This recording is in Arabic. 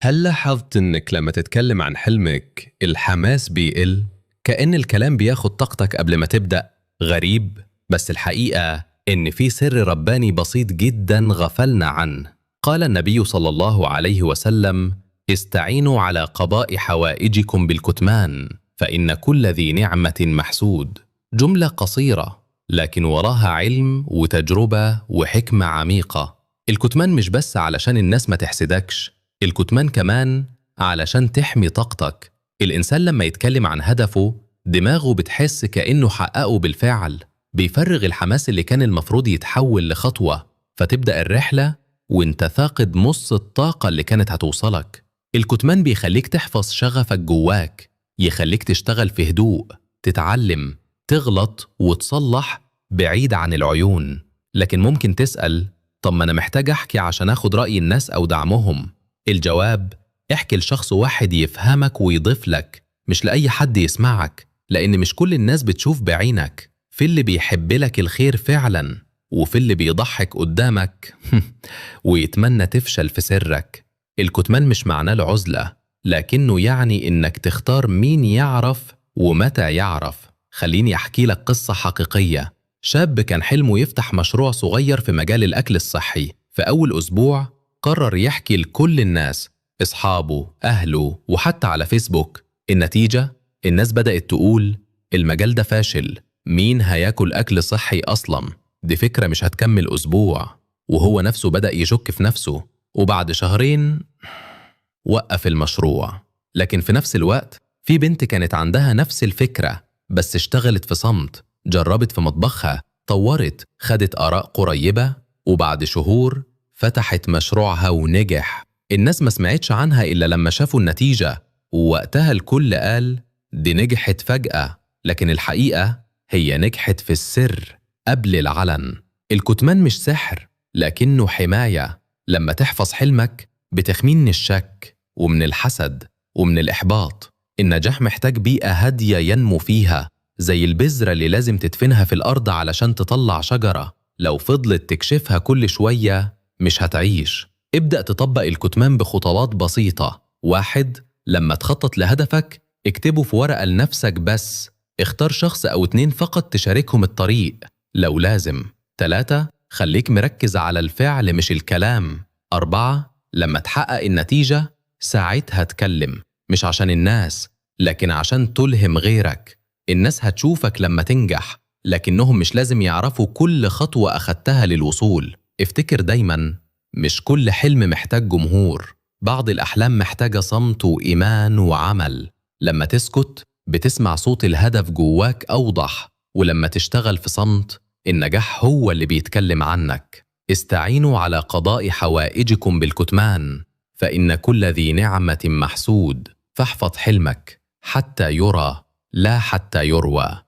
هل لاحظت إنك لما تتكلم عن حلمك الحماس بيقل؟ كأن الكلام بياخد طاقتك قبل ما تبدأ. غريب، بس الحقيقة إن في سر رباني بسيط جدا غفلنا عنه. قال النبي صلى الله عليه وسلم: استعينوا على قضاء حوائجكم بالكتمان، فإن كل ذي نعمة محسود. جملة قصيرة لكن وراها علم وتجربة وحكمة عميقة. الكتمان مش بس علشان الناس ما تحسدكش، الكتمان كمان علشان تحمي طاقتك. الإنسان لما يتكلم عن هدفه دماغه بتحس كأنه حققه بالفعل، بيفرغ الحماس اللي كان المفروض يتحول لخطوة، فتبدأ الرحلة وانت فاقد نص الطاقة اللي كانت هتوصلك. الكتمان بيخليك تحفظ شغفك جواك، يخليك تشتغل في هدوء، تتعلم، تغلط وتصلح بعيد عن العيون. لكن ممكن تسأل: طب ما أنا محتاج أحكي عشان أخد رأي الناس أو دعمهم. الجواب: احكي لشخص واحد يفهمك ويضيف لك، مش لأي حد يسمعك، لأن مش كل الناس بتشوف بعينك. في اللي بيحب لك الخير فعلا، وفي اللي بيضحك قدامك ويتمنى تفشل في سرك. الكتمان مش معناه العزلة، لكنه يعني إنك تختار مين يعرف ومتى يعرف. خليني أحكي لك قصة حقيقية. شاب كان حلمه يفتح مشروع صغير في مجال الأكل الصحي. في أول أسبوع قرر يحكي لكل الناس، أصحابه، أهله، وحتى على فيسبوك. النتيجة: الناس بدأت تقول المجال ده فاشل، مين هياكل أكل صحي أصلا؟ دي فكرة مش هتكمل أسبوع. وهو نفسه بدأ يشك في نفسه، وبعد شهرين وقف المشروع. لكن في نفس الوقت في بنت كانت عندها نفس الفكرة، بس اشتغلت في صمت، جربت في مطبخها، طورت، خدت آراء قريبة، وبعد شهور فتحت مشروعها ونجح. الناس ما سمعتش عنها إلا لما شافوا النتيجة، ووقتها الكل قال دي نجحت فجأة. لكن الحقيقة هي نجحت في السر قبل العلن. الكتمان مش سحر، لكنه حماية. لما تحفظ حلمك بتحميه من الشك ومن الحسد ومن الإحباط. النجاح محتاج بيئة هادية ينمو فيها، زي البذرة اللي لازم تدفنها في الأرض علشان تطلع شجرة. لو فضلت تكشفها كل شوية مش هتعيش. ابدأ تطبق الكتمان بخطوات بسيطة. 1. لما تخطط لهدفك اكتبه في ورقة لنفسك بس. اختار شخص أو 2 فقط تشاركهم الطريق لو لازم. 3. خليك مركز على الفعل مش الكلام. 4. لما تحقق النتيجة ساعتها اتكلم، مش عشان الناس لكن عشان تلهم غيرك. الناس هتشوفك لما تنجح، لكنهم مش لازم يعرفوا كل خطوة أخدتها للوصول. افتكر دايما، مش كل حلم محتاج جمهور، بعض الأحلام محتاجة صمت وإيمان وعمل. لما تسكت بتسمع صوت الهدف جواك أوضح، ولما تشتغل في صمت النجاح هو اللي بيتكلم عنك. استعينوا على قضاء حوائجكم بالكتمان، فإن كل ذي نعمة محسود. فاحفظ حلمك حتى يرى، لا حتى يروى.